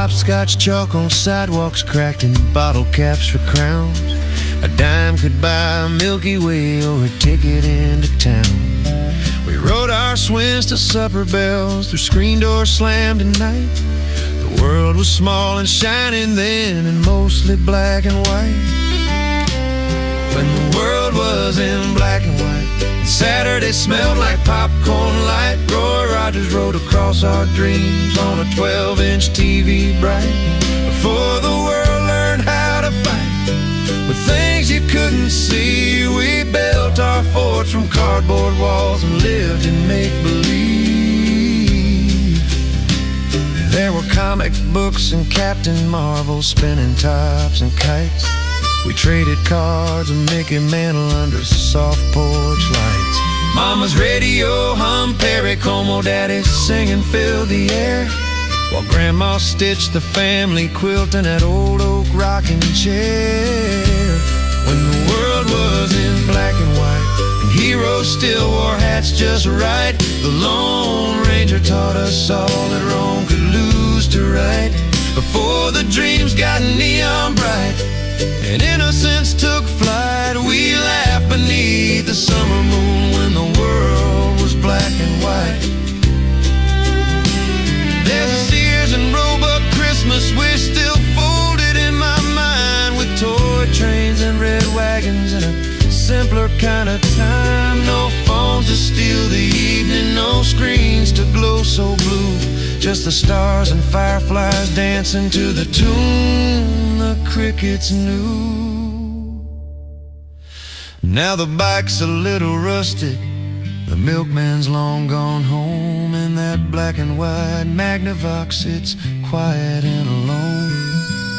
hopscotch chalk on sidewalks cracked and bottle caps for crowns. A dime could buy a Milky Way or a ticket into town. We rode our swings to supper bells through screen doors slammed at night. The world was small and shining then and mostly black and white. When the world was in black and white and Saturday smelled like popcorn light, Roy Rogers rode across our dreams on a 12-inch TV bright. Before the world learned how to fight with things you couldn't see, we built our forts from cardboard walls and lived in make-believe. There were comic books and Captain Marvel, spinning tops and kites. We traded cards and Mickey Mantle under soft porch lights. Mama's radio hummed Perry Como, Daddy's singing filled the air, while Grandma stitched the family quilt in that old oak rocking chair. When the world was in black and white and heroes still wore hats just right, the Lone Ranger taught us all that wrong could lose to right. Before the dreams got neon bright and innocence took flight, we laughed beneath the summer moon when the world was black and white. There's a Sears and Roebuck Christmas wish still folded in my mind, with toy trains and red wagons and a simpler kind of time. No phones to steal the evening, no screens to glow so blue, just the stars and fireflies dancing to the tune the crickets knew. Now the bike's a little rusted, the milkman's long gone home, and that black and white Magnavox sits quiet and alone.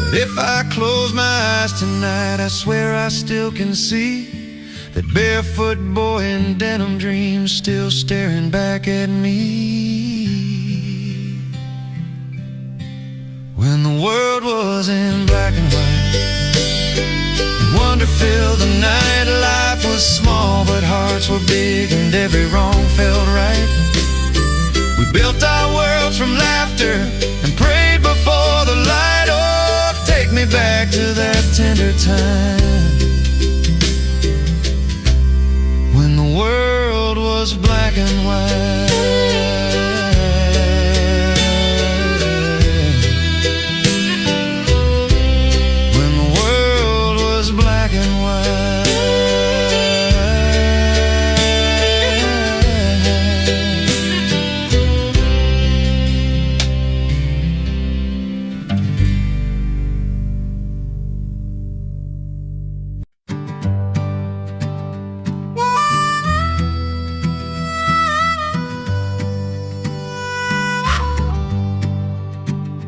But if I close my eyes tonight, I swear I still can see that barefoot boy in denim dreams still staring back at me. When the world was in black and white, wonder filled the night. Life was small but hearts were big and every wrong felt right. We built our worlds from laughter and prayed before the light. Oh, take me back to that tender time when the world was black and white.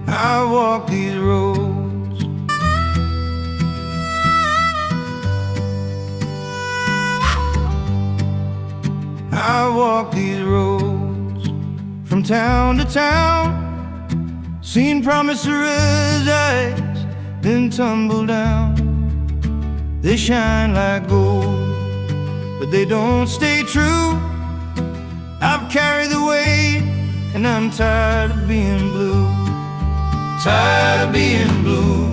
I walk these roads, I walk these roads from town to town, seen promised rise, then tumble down. They shine like gold, but they don't stay true. I've carried the weight and I'm tired of being blue. Tired of being blue,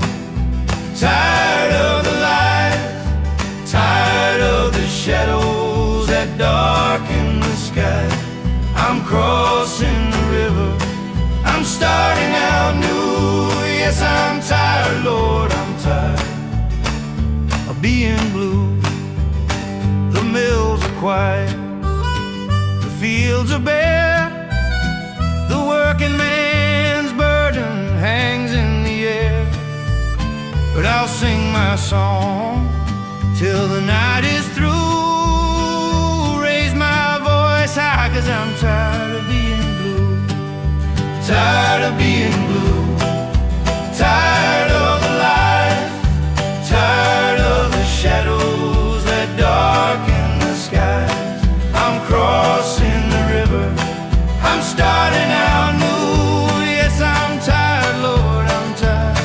tired of the light, tired of the shadows that darken the sky. I'm crossing the river, I'm starting out new. Yes, I'm tired, Lord, I'm tired of being blue. The mills are quiet, the fields are bare, the working man's burden hangs in the air. But I'll sing my song till the night is through, raise my voice high, 'cause I'm tired of being blue. Tired of being blue, tired of the light, tired of the shadows that darken the skies. I'm crossing the river, I'm starting out new. Yes, I'm tired, Lord, I'm tired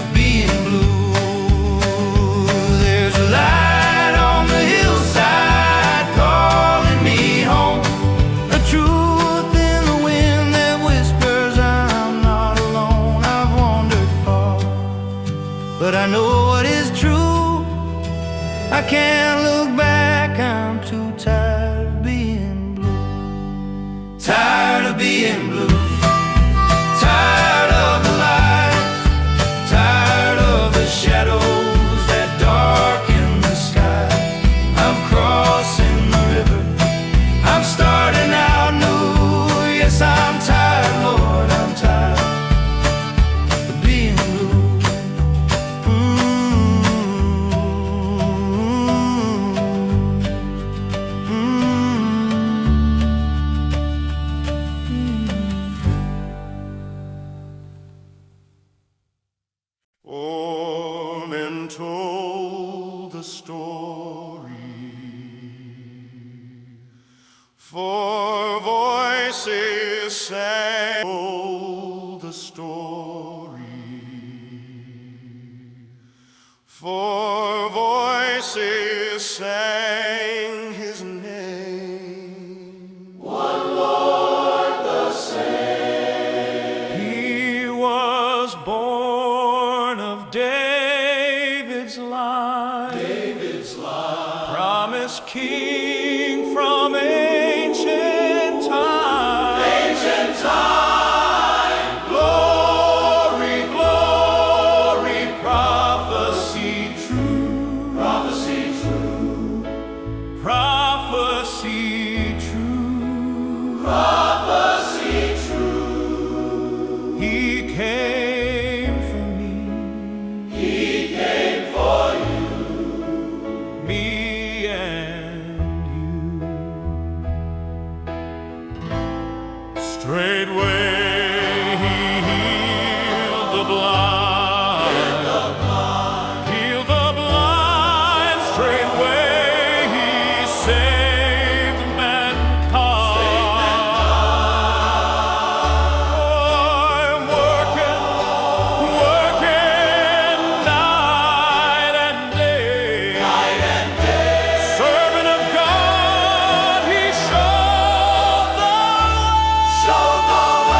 of being blue. There's a light on the hillside calling me home, a truth in the wind that whispers I'm not alone. but I know what is true. I can't look back, I'm too tired of being blue. Tired of being blue. Tired of the lights, tired of the shadows that darken the sky. I'm crossing the river, I'm starting out new. Yes, I'm tired, Lord, I'm tired of being blue. Old men told the story, four voices sang. Told the story, four voices sang his name. One Lord the same. He was born of David's line, promised king from ancient time. Glory, glory, prophecy true, prophecy true, prophecy true, prophecy true. He came for me, he came for you, me and you. Straightway he healed the blind, healed the blind. Straightway he saved mankind. I'm working night and day, servant of God, he showed the way.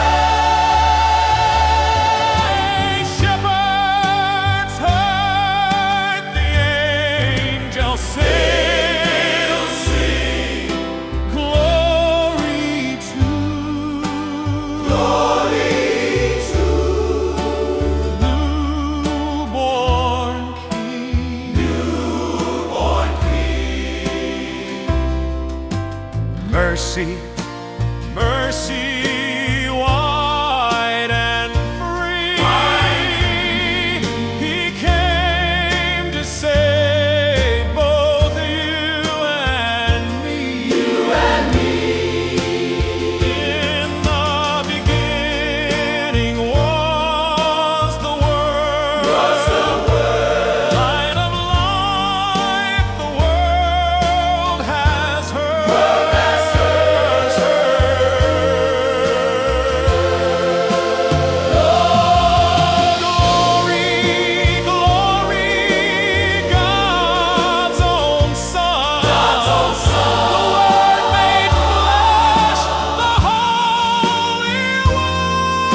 Shepherds heard the angels sing, glory to newborn King. Mercy, mercy, wide and free. He came to save both you and me. In the beginning was the Word, light of life, the world has heard. Glory, glory, God's own Son, the Word made flesh, the Holy One,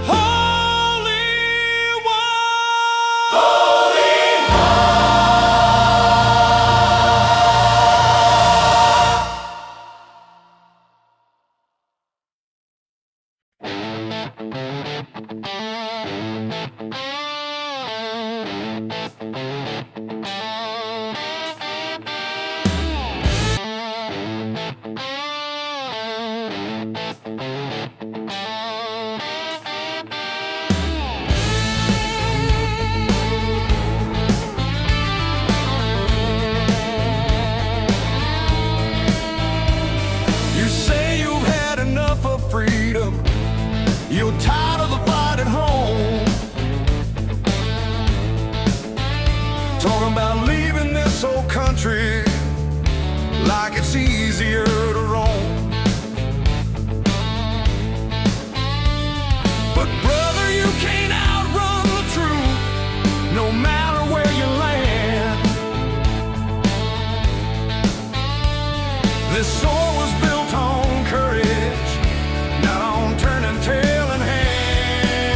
Holy You say you've had enough of freedom, you're tired of the fight at home. Talking about leaving this old country like it's easier to roam. But brother, you can't outrun the truth, no matter where you land. This sword was built on courage, not on turning tail and hand.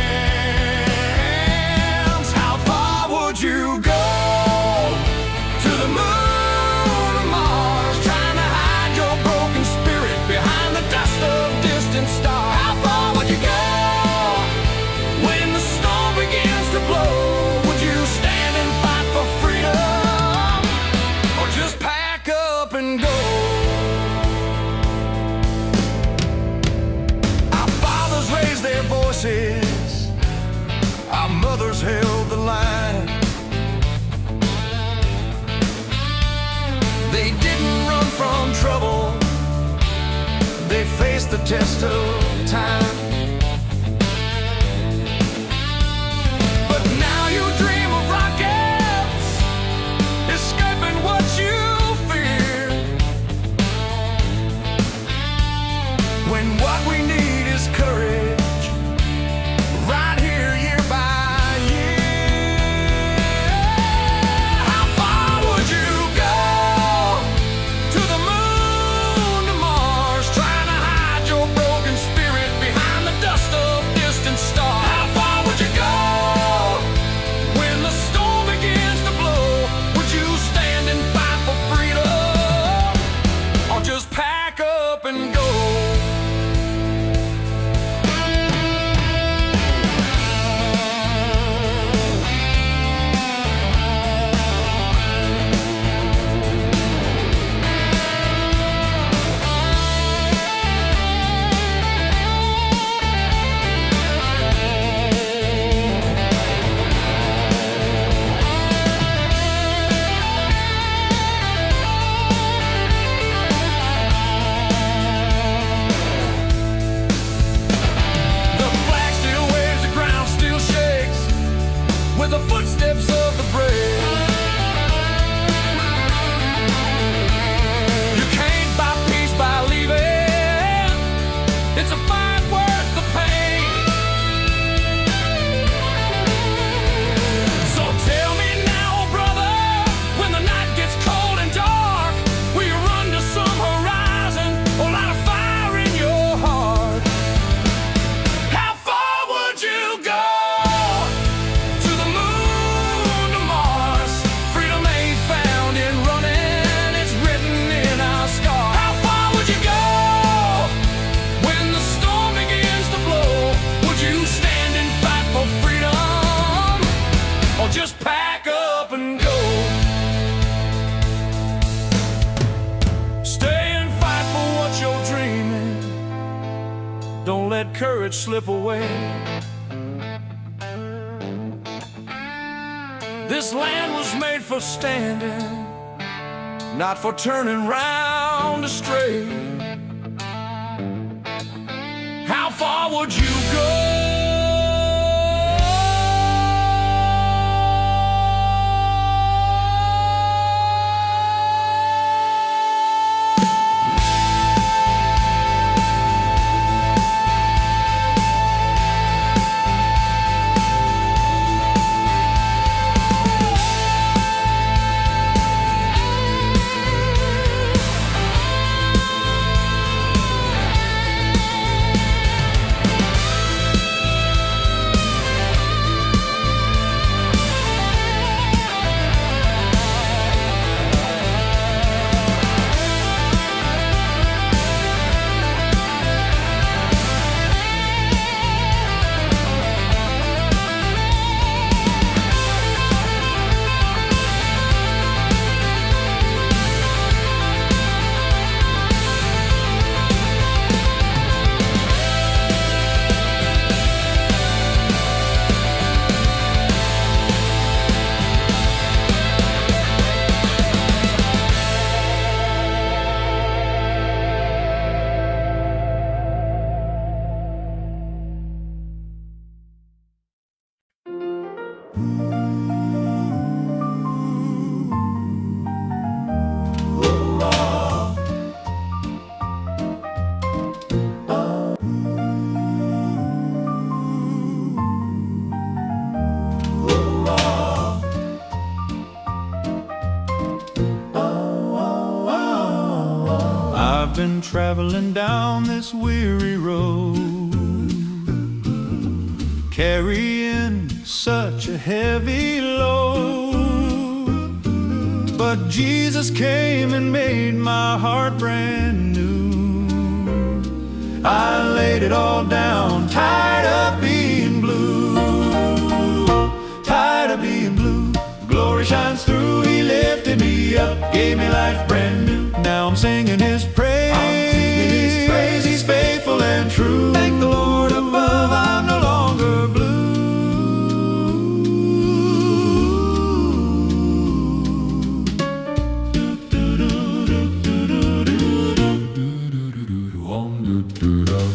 and go. Our fathers raised their voices, our mothers held the line. They didn't run from trouble, they faced the test of time. But now you dream of rockets, escaping what you fear, when what we need is courage, right here year by year. How far would you go? To the moon, to Mars, trying to hide your broken spirit behind the dust of distant stars. How far would you go? When the storm begins to blow, would you stand and fight for freedom, or just pack up and go? The footsteps of the brave. You can't buy peace by leaving. It's a fight worth the pain. So tell me now, brother, when the night gets cold and dark, will you run to some horizon or light a fire in your heart? How far would you go? Just pack up and go. Stay and fight for what you're dreaming. Don't let courage slip away. This land was made for standing, not for turning round astray. How far would you go? I've been traveling down this weary road, carrying such a heavy load. But Jesus came and made my heart brand new. I laid it all down, tired of being blue. Tired of being blue. Glory shines through, He lifted me up, gave me life brand new. Now I'm singing His praise. I'm singing His praise. He's faithful and true. Thank the Lord above, I'm no longer blue.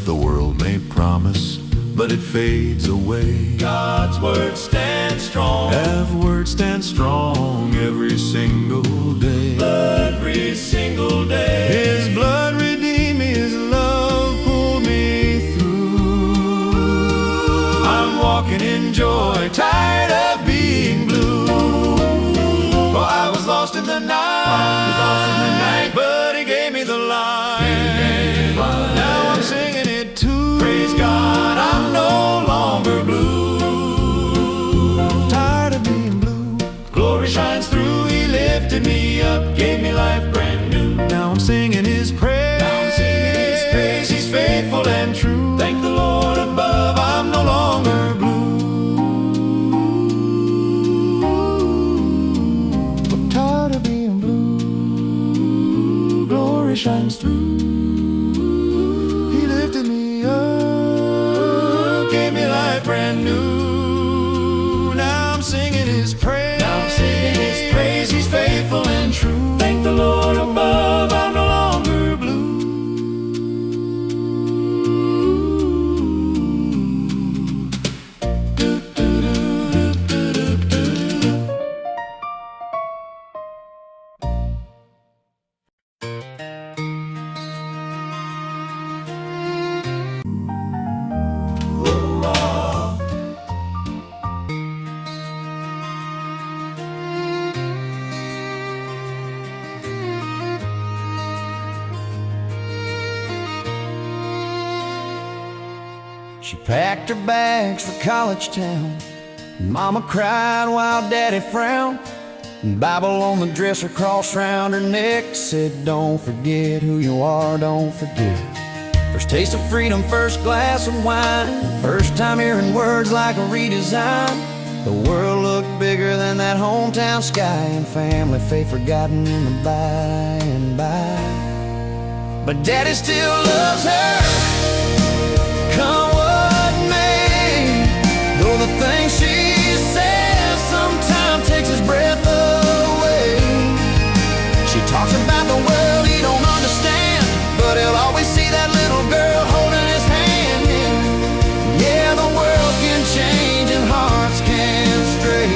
The world may promise, but it fades away. God's word stands strong. That word stands strong every single day. Every single day. His blood redeemed me, His love pulled me through. I'm walking in joy, tired of being blue. For I was lost in the night, but He gave me the light. Now I'm singing it too. Praise God, I'm no longer blue. Tired of being blue. Glory shines through. He lifted me up, gave me life brand new. Now I'm singing His praise. Now I'm singing His praise. He's faithful and true. Thank the Lord above, I'm no longer blue. I'm tired of being blue. Glory shines through. He lifted me up, gave me life brand new. Now I'm singing His praise. Now I'm singing His praise. He's faithful and true. Thank the Lord above, I'm no longer blue. She packed her bags for college town. Mama cried while Daddy frowned. Bible on the dresser crossed round her neck said, don't forget who you are, don't forget. First taste of freedom, first glass of wine, first time hearing words like a redesign. The world looked bigger than that hometown sky, and family faith forgotten in the by and by. But Daddy still loves her, come what may. Though the things she says sometimes takes his breath away. She talks about the world he don't understand, but he'll always see that little girl holding his hand. Yeah, the world can change and hearts can stray,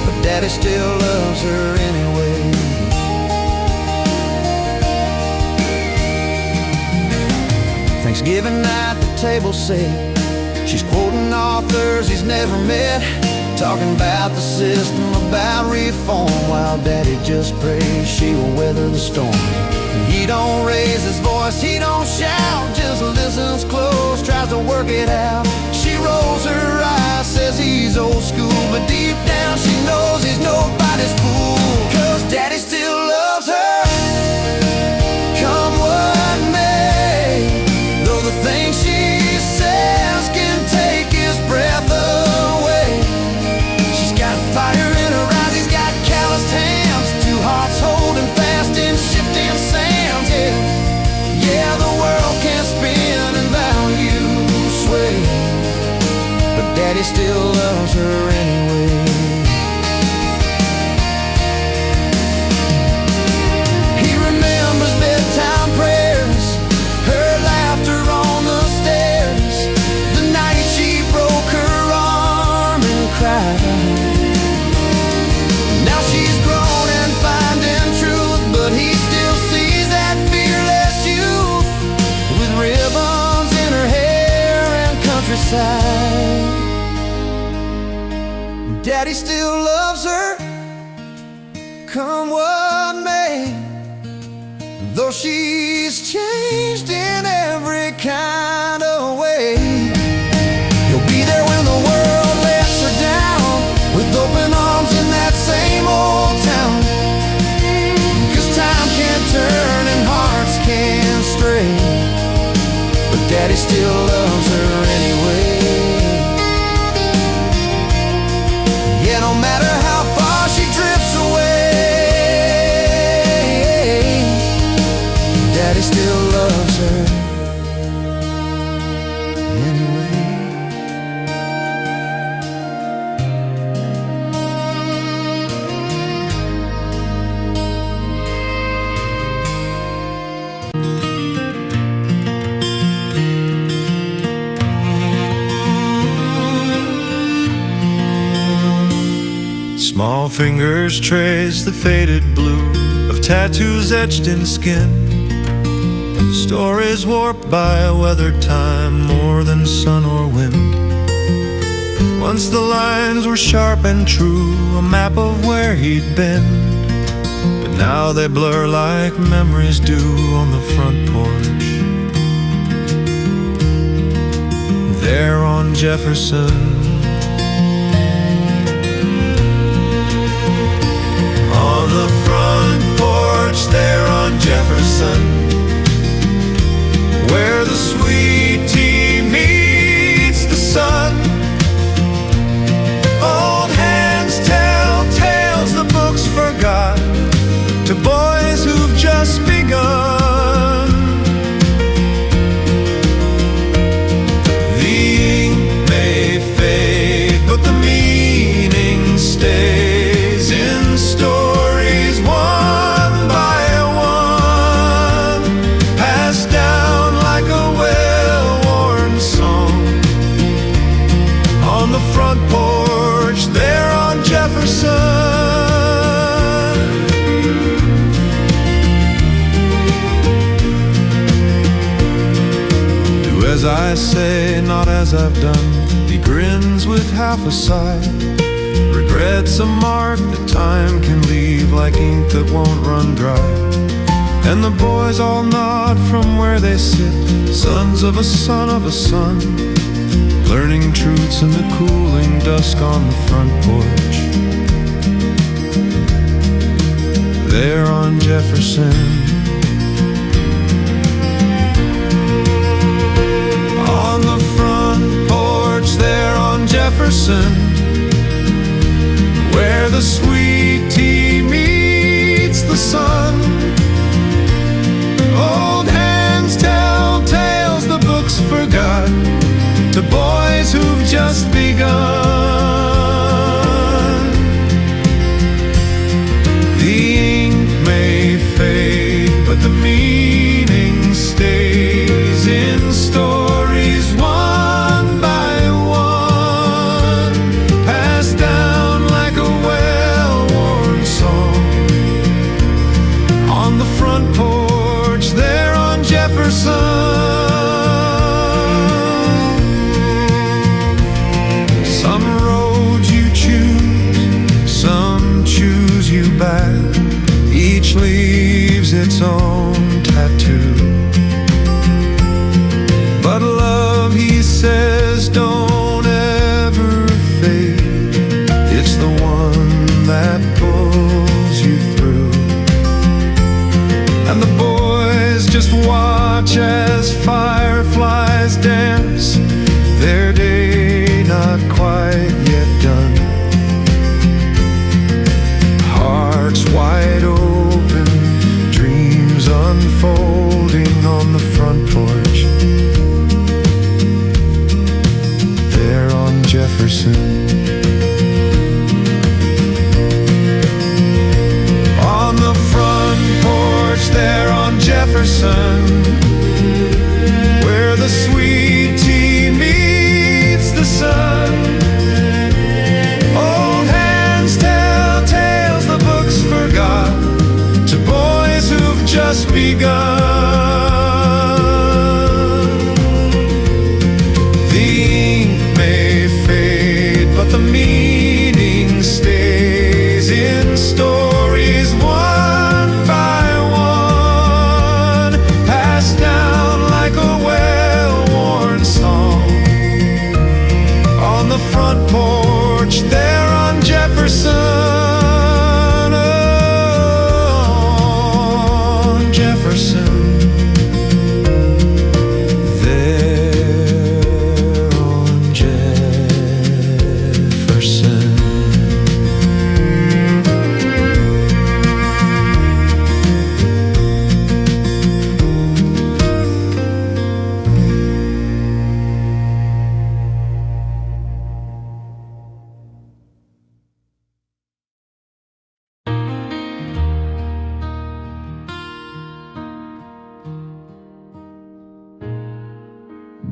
but Daddy still loves her anyway. Thanksgiving night, the table set. She's quoting authors he's never met, talking about the system, about reform, while Daddy just prays she will weather the storm. And he don't raise his voice, he don't shout, just listens close, tries to work it out. She rolls her eyes, says he's old school, but deep down she knows he's nobody's fool. 'Cause Daddy still loves her, come what may. Though the things she says can take his breath away. She's got fire in her eyes, he's got calloused hands, two hearts holding fast in shifting sands. Yeah, the world can spin and values sway, but Daddy still loves her anyway. He remembers bedtime prayers, her laughter on the stairs, the night she broke her arm and cried. Now she's grown and finding truth, but he still sees that fearless youth with ribbons in her hair and countryside. Daddy still loves her, come what may. Though she's changed in every kind of way, he'll be there when the world lets her down, with open arms in that same old town. 'Cause time can turn and hearts can stray, but Daddy still loves her anyway. Yeah, no matter how far she drifts away, Small fingers trace the faded blue of tattoos etched in skin. Stories warped by a weathered time more than sun or wind. Once the lines were sharp and true, a map of where he'd been. But now they blur like memories do on the front porch. There on Jefferson, on the front porch there on Jefferson, where the sweet tea meets the sun. Old hands tell tales the books forgot to boys who've just begun. The ink may fade, but the meaning stays in stories one by one, passed down like a well-worn song. On the front porch there on Jefferson, do as I say, not as I've done. He grins with half a sigh. Regret's a mark that time can leave, like ink that won't run dry. And the boys all nod from where they sit, sons of a son of a son, learning truths in the cooling dusk on the front porch. There on Jefferson, on the front porch there on Jefferson, where the sweet tea meets the sun. Old hands tell tales the books forgot to boys who've just begun. The ink may fade, but the meaning stays in stories one by one, passed down like a well-worn song. On the front porch there on Jefferson, some roads you choose, some choose you back. Each leaves its own tattoo. But love, he says, don't ever fade. It's the one that pulls you through. And the boys just watch as fireflies dance, their day not quite yet done. Hearts wide open, dreams unfolding on the front porch. There on Jefferson, on the front porch there on Jefferson, where the sweet tea meets the sun. Old hands tell tales the books forgot to boys who've just begun. The ink may fade, but the meaning stays in stories one by one, passed down like a well-worn song. On the front porch there on Jefferson, on Jefferson, there on Jefferson.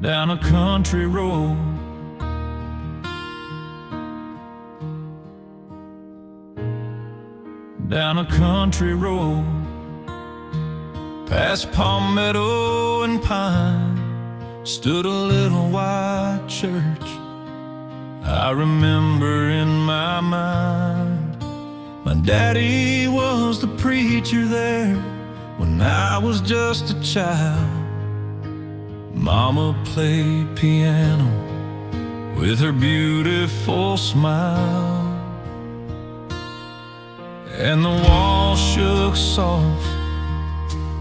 Down a country road, down a country road, past palmetto and pine, stood a little white church. I remember in my mind, my daddy was the preacher there when I was just a child. Mama played piano with her beautiful smile, and the walls shook soft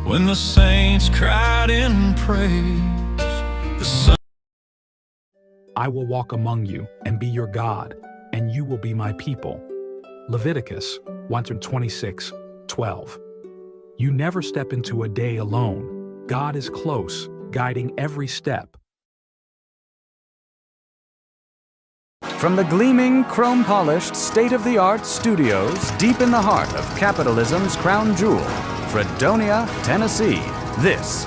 when the saints cried in praise. The sun. I will walk among you and be your God, and you will be my people. Leviticus 1:26-12. You never step into a day alone. God is close, guiding every step. From the gleaming, chrome-polished, state-of-the-art studios deep in the heart of capitalism's crown jewel, Fredonia, Tennessee, this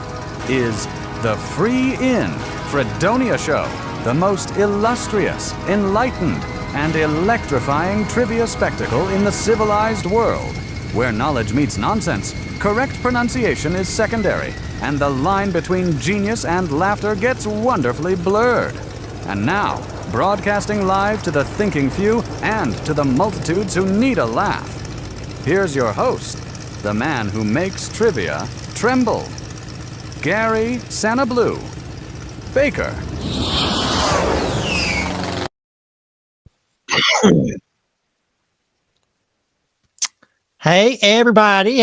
is the Free In Fredonia Show, the most illustrious, enlightened, and electrifying trivia spectacle in the civilized world, where knowledge meets nonsense, correct pronunciation is secondary, and the line between genius and laughter gets wonderfully blurred. And now, broadcasting live to the thinking few and to the multitudes who need a laugh, here's your host, the man who makes trivia tremble, Gary Santa Blue Baker. Hey everybody,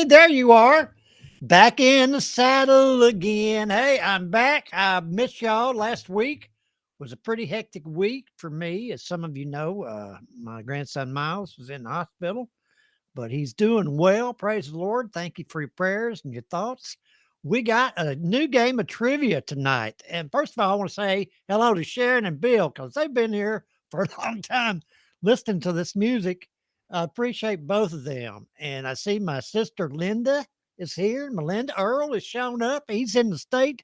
there you are, back in the saddle again. Hey, I'm back. I missed y'all. Last week was a pretty hectic week for me. As some of you know, my grandson Miles was in the hospital, but he's doing well. Praise the Lord. Thank you for your prayers and your thoughts. We got a new game of trivia tonight. And first of all, I want to say hello to Sharon and Bill, because they've been here for a long time listening to this music. I appreciate both of them. And I see my sister Linda is here. Melinda Earl has shown up. He's in the state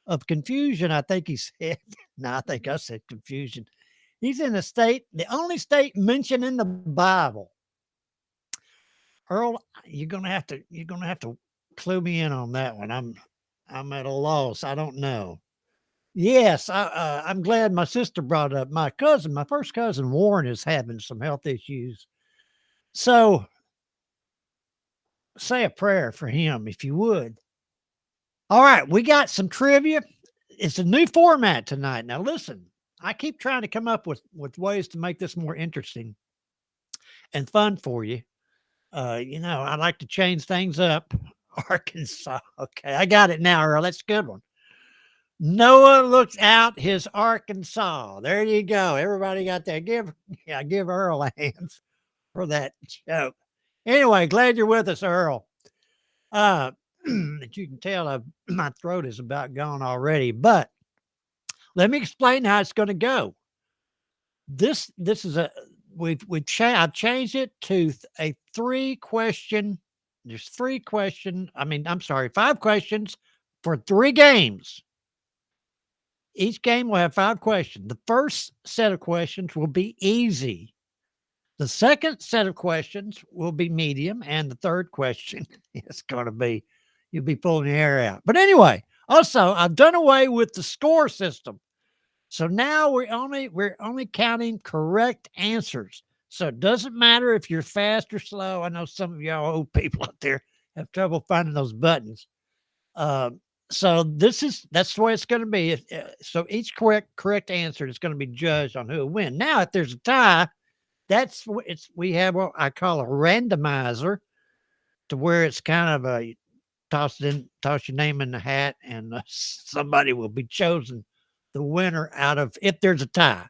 of confusion, I think he said. No, I think I said confusion. He's in a state, the only state mentioned in the Bible. Earl, you're gonna have to clue me in on that one. I'm at a loss. I don't know. Yes, I'm glad my sister brought up my first cousin Warren is having some health issues. So say a prayer for him if you would. All right, we got some trivia. It's a new format tonight. Now listen, I keep trying to come up with ways to make this more interesting and fun for you. I like to change things up. Arkansas. Okay, I got it now, Earl. That's a good one. Noah looked out his Arkansas. There you go. Everybody got that. Give Earl a hand for that joke. Anyway, glad you're with us, Earl. That you can tell my throat is about gone already, but let me explain how it's going to go. This is I've changed it to a 3-question. There's 5 questions for 3 games. Each game will have 5 questions. The first set of questions will be easy. The second set of questions will be medium. And the third question is going to be, you'll be pulling your hair out. But anyway, also, I've done away with the score system. So now we're only counting correct answers. So it doesn't matter if you're fast or slow. I know some of y'all old people out there have trouble finding those buttons. So that's the way it's going to be. So each correct answer is going to be judged on who will win. Now, if there's a tie, we have what I call a randomizer, to where it's kind of a toss your name in the hat, and somebody will be chosen the winner out of, if there's a tie.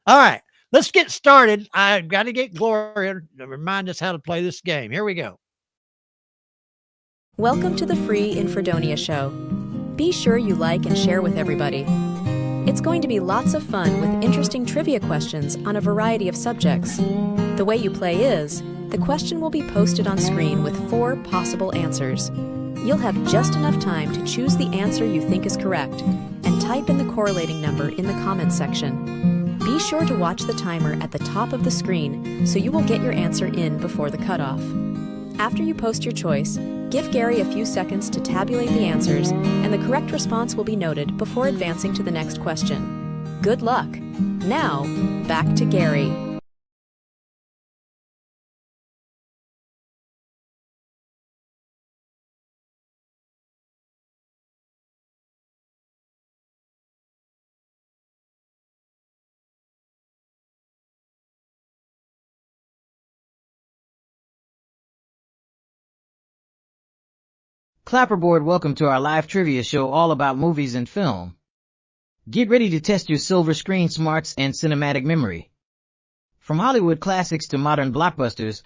All right, let's get started. I've got to get Gloria to remind us how to play this game. Here we go. Welcome to the Free in Fredonia Show. Be sure you like and share with everybody. It's going to be lots of fun with interesting trivia questions on a variety of subjects. The way you play is, the question will be posted on screen with 4 possible answers. You'll have just enough time to choose the answer you think is correct and type in the correlating number in the comments section. Be sure to watch the timer at the top of the screen so you will get your answer in before the cutoff. After you post your choice, give Gary a few seconds to tabulate the answers, and the correct response will be noted before advancing to the next question. Good luck! Now, back to Gary. Clapperboard, welcome to our live trivia show all about movies and film. Get ready to test your silver screen smarts and cinematic memory. From Hollywood classics to modern blockbusters,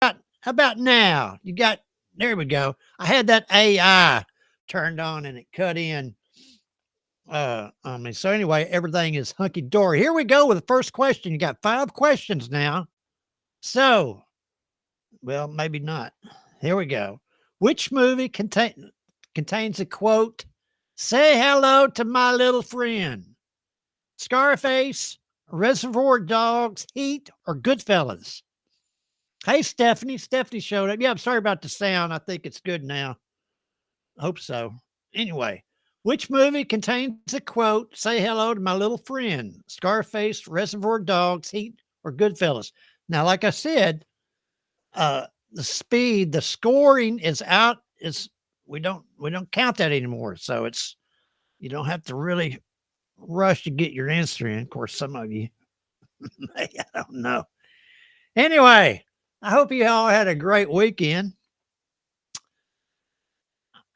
How about now? There we go. I had that AI turned on and it cut in on me. So anyway, everything is hunky-dory. Here we go with the first question. You got 5 questions now. So, well, maybe not. Here we go. Which movie contains a quote, "Say hello to my little friend"? Scarface, Reservoir Dogs, Heat, or Goodfellas? Hey, Stephanie. Stephanie showed up. Yeah, I'm sorry about the sound. I think it's good now. I hope so. Anyway, which movie contains a quote, "Say hello to my little friend"? Scarface, Reservoir Dogs, Heat, or Goodfellas? Now, like I said, the scoring is out. We don't count that anymore. So you don't have to really rush to get your answer in. Of course, some of you may, I don't know. Anyway, I hope you all had a great weekend.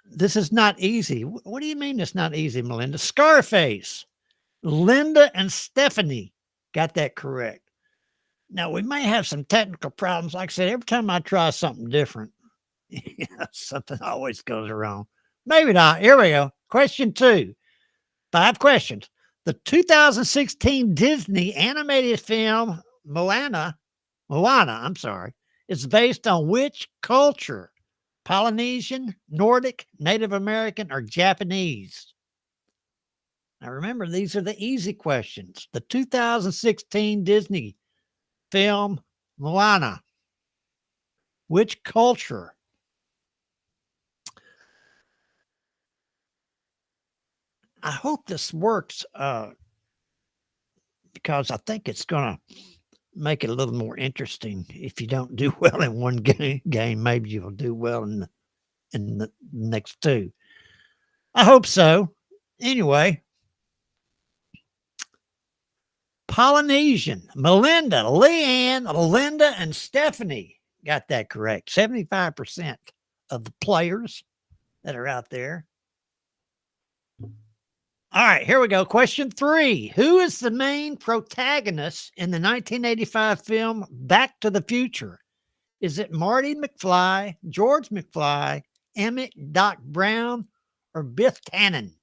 This is not easy. What do you mean it's not easy, Melinda? Scarface. Linda and Stephanie got that correct. Now, we may have some technical problems. Like I said, every time I try something different, something always goes wrong. Maybe not. Here we go. Question 2. 5 questions. The 2016 Disney animated film Moana, is based on which culture? Polynesian, Nordic, Native American, or Japanese? Now remember, these are the easy questions. The 2016 Disney film Moana, which culture? I hope this works because I think it's going to make it a little more interesting. If you don't do well in one game, maybe you'll do well in the next 2. I hope so. Anyway, Polynesian. Melinda, Leanne, Linda, and Stephanie got that correct. 75% of the players that are out there. All right, here we go. Question 3. Who is the main protagonist in the 1985 film Back to the Future? Is it Marty McFly, George McFly, Emmett Doc Brown, or Biff Tannen?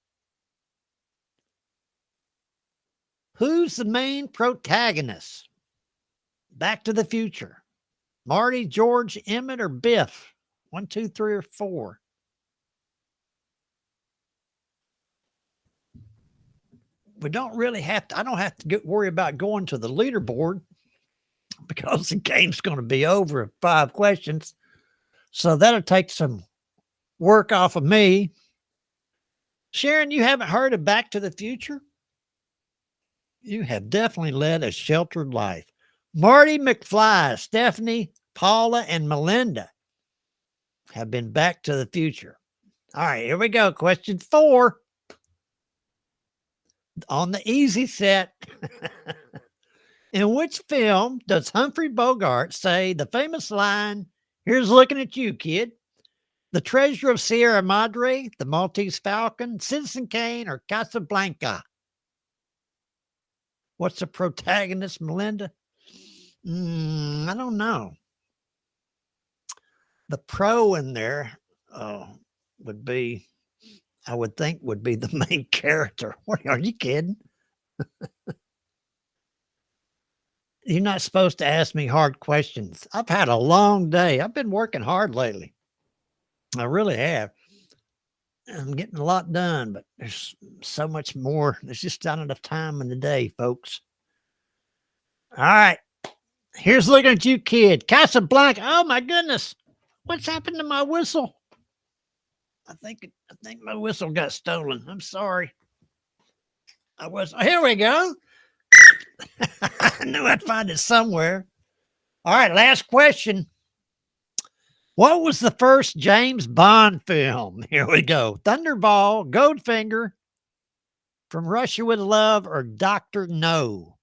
Who's the main protagonist? Back to the Future. Marty, George, Emmett, or Biff? 1, 2, 3, or 4. We don't really have to, I don't have to worry about going to the leaderboard because the game's going to be over in 5 questions. So that'll take some work off of me. Sharon, you haven't heard of Back to the Future? You have definitely led a sheltered life. Marty McFly, Stephanie, Paula, and Melinda have been Back to the Future. All right, here we go. Question 4. On the easy set. In which film does Humphrey Bogart say the famous line, "Here's looking at you, kid"? The Treasure of Sierra Madre, The Maltese Falcon, Citizen Kane, or Casablanca? What's the protagonist, Melinda? I don't know. The pro in there would be, I would think, would be the main character. What, are you kidding? You're not supposed to ask me hard questions. I've had a long day. I've been working hard lately. I really have. I'm getting a lot done, but there's so much more. There's just not enough time in the day, folks. All right. Here's looking at you, kid. Casablanca. Oh my goodness. What's happened to my whistle? I think my whistle got stolen. I'm sorry. Here we go. I knew I'd find it somewhere. All right, last question. What was the first James Bond film? Here we go. Thunderball, Goldfinger, From Russia with Love, or Dr. No?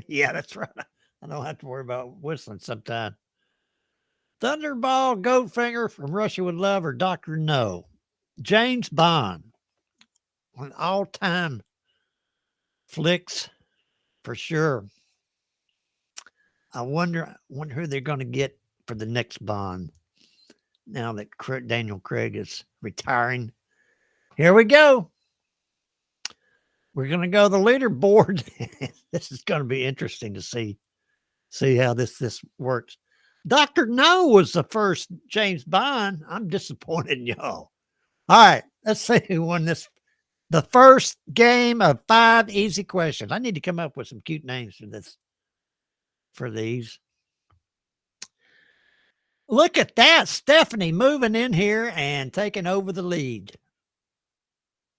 Yeah, that's right. I don't have to worry about whistling sometime. Thunderball, Goldfinger, From Russia with Love, or Dr. No? James Bond. One all-time flicks for sure. I wonder who they're going to get for the next Bond now that Daniel Craig is retiring. Here we go. We're going to go to the leaderboard. This is going to be interesting to see how this works. Dr. No was the first James Bond. I'm disappointed in y'all. All right, let's see who won this. The first game of 5 easy questions. I need to come up with some cute names for these. Look at that. Stephanie moving in here and taking over the lead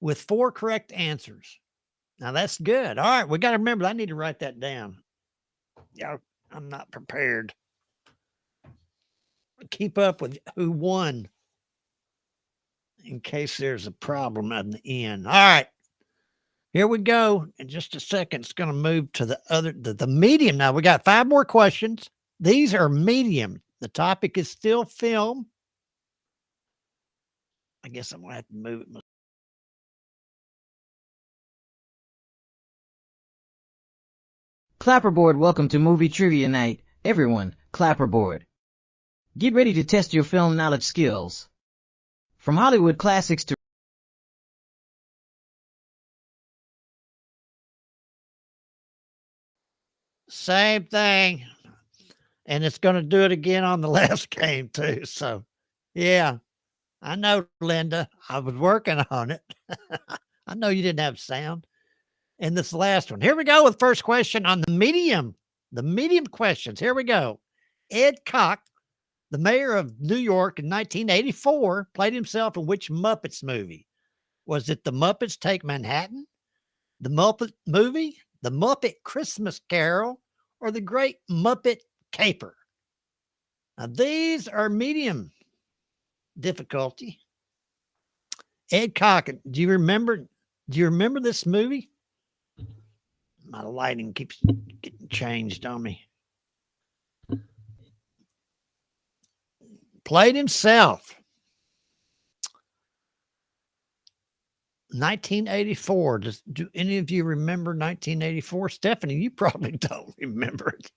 with 4 correct answers. Now that's good. All right, we got to remember, I need to write that down. Yeah, I'm not prepared. Keep up with who won in case there's a problem at the end. All right, here we go. In just a second, it's going to move to the medium. Now we got 5 more questions. These are medium. The topic is still film. I guess I'm going to have to move it. Clapperboard, welcome to Movie Trivia Night. Everyone, clapperboard. Get ready to test your film knowledge skills. From Hollywood classics to same thing. And it's going to do it again on the last game too. So, yeah, I know, Linda. I was working on it. I know you didn't have sound. And this last one. Here we go with first question on the medium. The medium questions. Here we go. Ed Koch, the mayor of New York in 1984, played himself in which Muppets movie? Was it The Muppets Take Manhattan, The Muppet Movie, The Muppet Christmas Carol, or The Great Muppet Caper? Now, these are medium difficulty. Ed Koch, do you remember this movie? My lighting keeps getting changed on me. Played himself. 1984. Do any of you remember 1984? Stephanie, you probably don't remember it.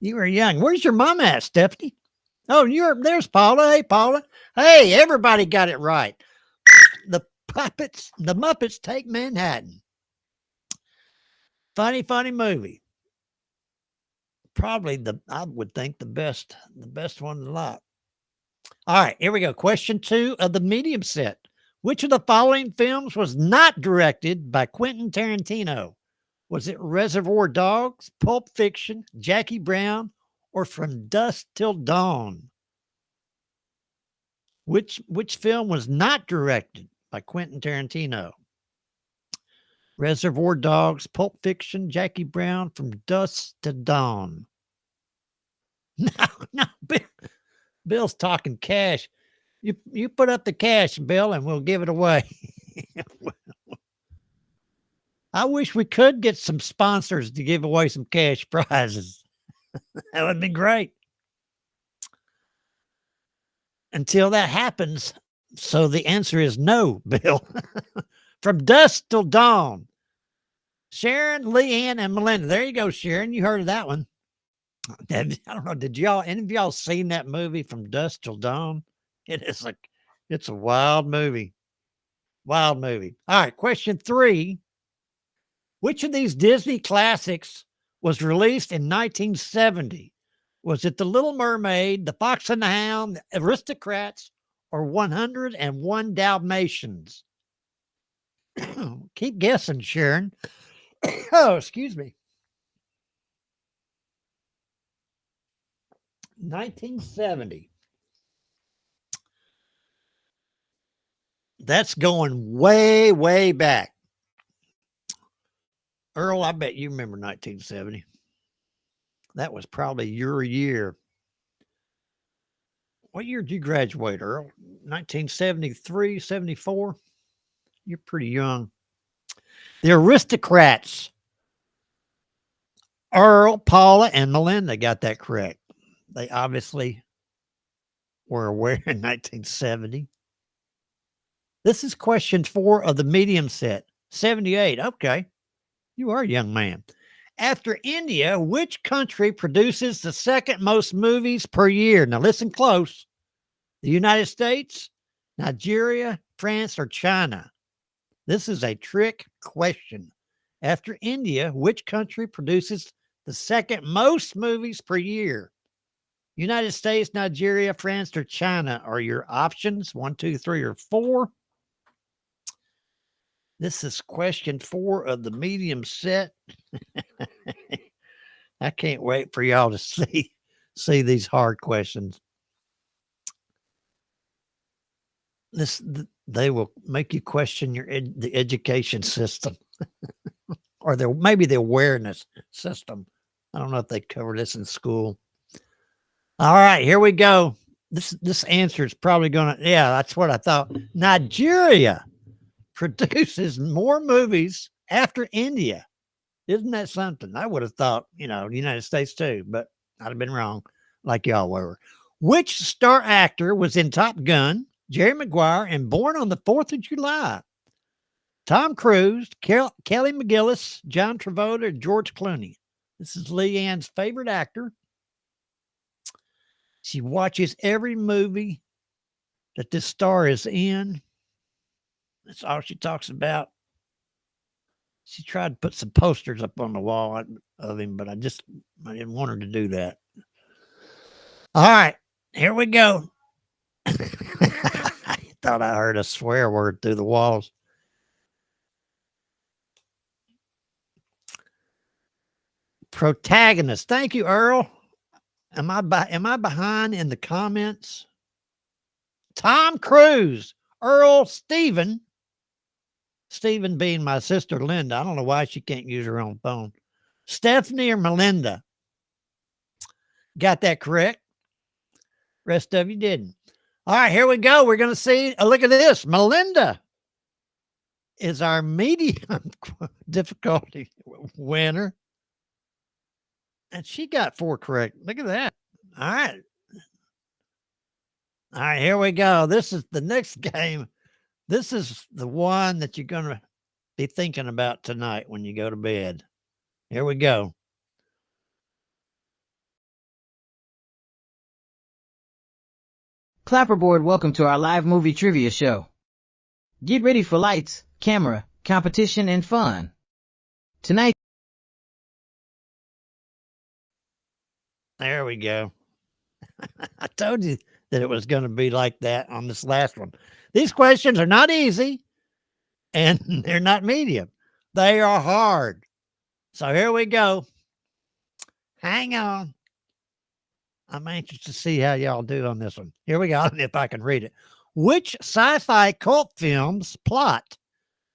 You were young. Where's your mom at, Stephanie? Oh, there's Paula. Hey, Paula. Hey, everybody got it right. The Muppets Take Manhattan. Funny movie. Probably I would think the best one in the lot. All right, here we go. Question 2 of the medium set. Which of the following films was not directed by Quentin Tarantino? Was it Reservoir Dogs, Pulp Fiction, Jackie Brown, or From Dusk Till Dawn? Which film was not directed by Quentin Tarantino? Reservoir Dogs, Pulp Fiction, Jackie Brown, From Dusk to Dawn. No, Bill's talking cash. You put up the cash, Bill, and we'll give it away. I wish we could get some sponsors to give away some cash prizes. That would be great. Until that happens. So the answer is no, Bill. From Dusk Till Dawn. Sharon, Leanne, and Melinda. There you go, Sharon. You heard of that one. I don't know. Any of y'all seen that movie From Dusk Till Dawn? It's a wild movie. Wild movie. All right. Question 3. Which of these Disney classics was released in 1970? Was it The Little Mermaid, The Fox and the Hound, The Aristocrats, or 101 Dalmatians? Keep guessing, Sharon. Oh, excuse me. 1970. That's going way, way back. Earl, I bet you remember 1970. That was probably your year. What year did you graduate, Earl? 1973, 74? You're pretty young. The Aristocrats. Earl, Paula, and Melinda got that correct. They obviously were aware in 1970. This is question 4 of the medium set. 78. Okay. You are a young man. After India, which country produces the second most movies per year? Now listen close. The United States, Nigeria, France, or China? This is a trick question. After India, which country produces the second most movies per year? United States, Nigeria, France, or China are your options. 1, 2, 3, or 4. This is question 4 of the medium set. I can't wait for y'all to see these hard questions. They will make you question the education system, or maybe the awareness system. I don't know if they cover this in school. All right, here we go. This answer is probably gonna. Yeah, that's what I thought. Nigeria produces more movies after India. Isn't that something? I would have thought, the United States too, but I'd have been wrong, like y'all were. Which star actor was in Top Gun, Jerry Maguire, and Born on the 4th of July? Tom Cruise, Kelly McGillis, John Travolta, George Clooney. This is Leanne's favorite actor. She watches every movie that this star is in. That's all she talks about. She tried to put some posters up on the wall of him, but I didn't want her to do that. All right, here we go. I thought I heard a swear word through the walls. Protagonist. Thank you, Earl. Am I behind in the comments? Tom Cruise. Earl, Stephen being my sister Linda. I don't know why she can't use her own phone. Stephanie or Melinda? Got that correct. Rest of you didn't. All right, here we go. We're going to see. Look at this. Melinda is our medium difficulty winner. And she got 4 correct. Look at that. All right. All right, here we go. This is the next game. This is the one that you're going to be thinking about tonight when you go to bed. Here we go. Clapperboard, welcome to our live movie trivia show. Get ready for lights, camera, competition, and fun. Tonight. There we go. I told you that it was going to be like that on this last one. These questions are not easy, and they're not medium. They are hard. So here we go. Hang on. I'm anxious to see how y'all do on this one. Here we go, if I can read it. Which sci-fi cult film's plot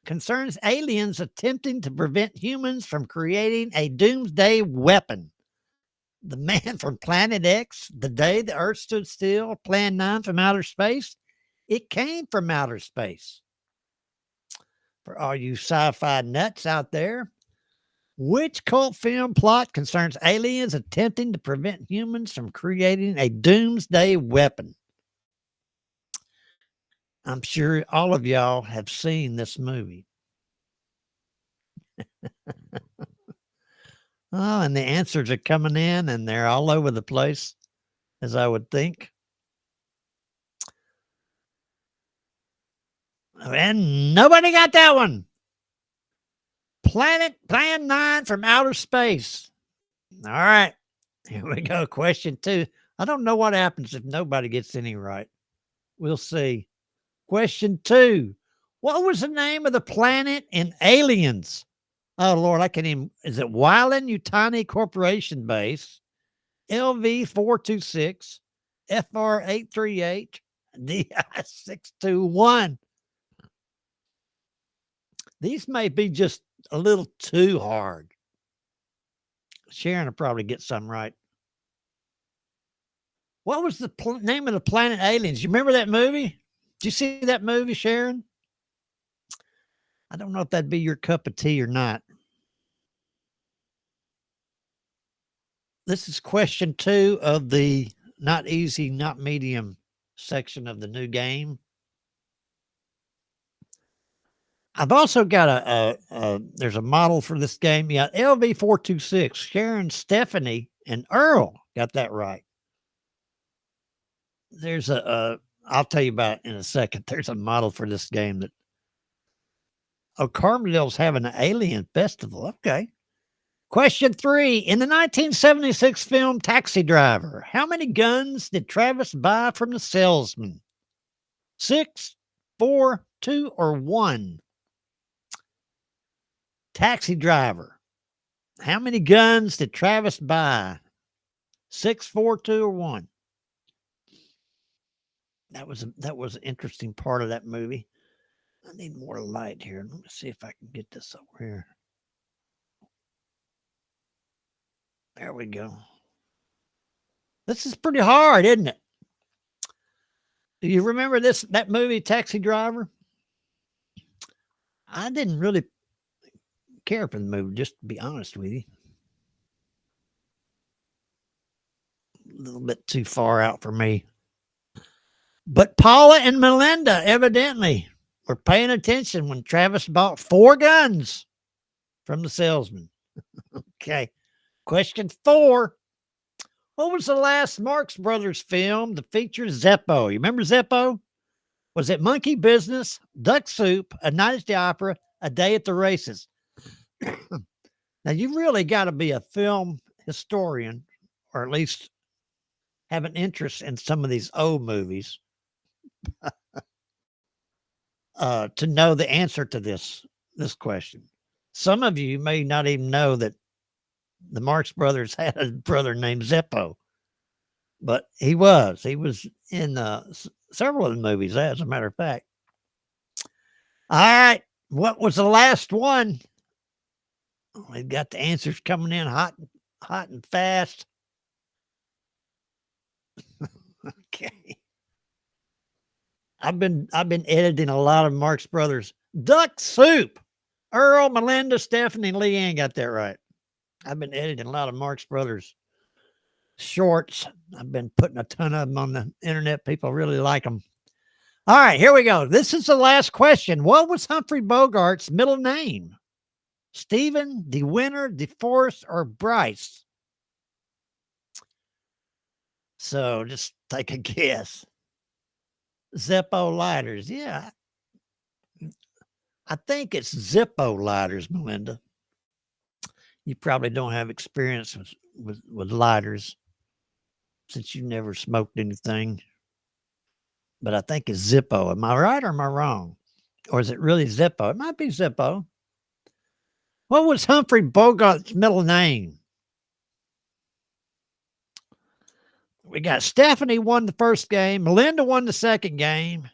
concerns aliens attempting to prevent humans from creating a doomsday weapon? The Man from Planet X, The Day the Earth Stood Still, Plan 9 from Outer Space? It Came from Outer Space. For all you sci-fi nuts out there, which cult film plot concerns aliens attempting to prevent humans from creating a doomsday weapon? I'm sure all of y'all have seen this movie. Oh, and the answers are coming in, and they're all over the place, as I would think. And nobody got that one. Plan 9 from Outer Space. All right. Here we go. Question 2. I don't know what happens if nobody gets any right. We'll see. Question 2. What was the name of the planet in Aliens? Oh, Lord, I can't even. Is it Weyland-Yutani Corporation Base, LV-426, FR-838, DI-621? These may be just a little too hard. Sharon will probably get some right. What was the name of the planet Aliens? You remember that movie? Did you see that movie, Sharon? I don't know if that'd be your cup of tea or not. This is question 2 of the not easy, not medium section of the new game. I've also got there's a model for this game. Yeah, LV-426. Sharon, Stephanie, and Earl got that right. There's I'll tell you about it in a second. There's a model for this game that, Carbondale's having an alien festival. Okay. Question 3. In the 1976 film Taxi Driver, how many guns did Travis buy from the salesman? 6, 4, 2, or 1? Taxi Driver. How many guns did Travis buy? 6, 4, 2, or 1? That was an interesting part of that movie. I need more light here. Let me see if I can get this over here. There we go. This is pretty hard, isn't it? Do you remember that movie, Taxi Driver? I didn't really care for the movie, just to be honest with you. A little bit too far out for me. But Paula and Melinda evidently were paying attention when Travis bought 4 guns from the salesman. Okay. Question 4. What was the last Marx Brothers film to feature Zeppo? You remember Zeppo? Was it Monkey Business, Duck Soup, A Night at the Opera, A Day at the Races? Now, you really got to be a film historian, or at least have an interest in some of these old movies, to know the answer to this question. Some of you may not even know that the Marx Brothers had a brother named Zeppo, but he was in several of the movies, as a matter of fact. All right. What was the last one? We've got the answers coming in hot and fast. Okay. I've been editing a lot of Marx Brothers. Duck Soup. Earl, Melinda, Stephanie, and Leanne got that right. I've been editing a lot of Marx Brothers shorts. I've been putting a ton of them on the internet. People really like them. All right, here we go. This is the last question. What was Humphrey Bogart's middle name? Stephen, DeWinter, DeForest, or Bryce? So just take a guess. Zippo lighters. Yeah. I think it's Zippo lighters, Melinda. You probably don't have experience with lighters since you never smoked anything. But I think it's Zippo. Am I right or am I wrong? Or is it really Zippo? It might be Zippo. What was Humphrey Bogart's middle name? We got Stephanie won the first game. Melinda won the second game.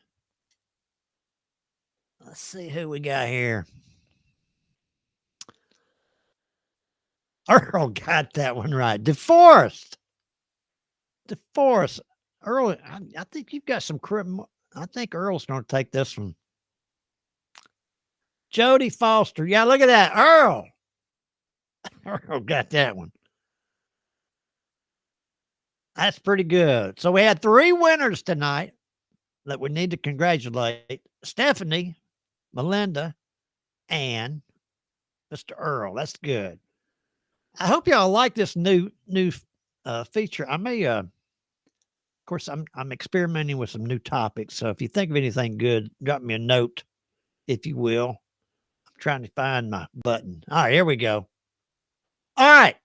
Let's see who we got here. Earl got that one right. DeForest. Earl, I think you've got some I think Earl's going to take this one. Jody Foster. Yeah, look at that. Earl got that one. That's pretty good. So we had 3 winners tonight that we need to congratulate. Stephanie, Melinda, and Mr. Earl. That's good. I hope y'all like this new feature. I may, of course, I'm experimenting with some new topics. So if you think of anything good, drop me a note, if you will. I'm trying to find my button. All right, here we go. All right.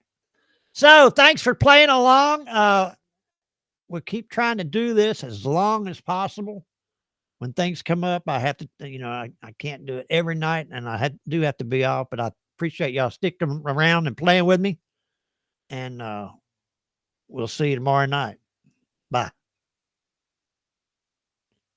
So thanks for playing along. We'll keep trying to do this as long as possible. When things come up, I have to, I can't do it every night, and do have to be off, but I appreciate y'all sticking around and playing with me. And we'll see you tomorrow night. Bye.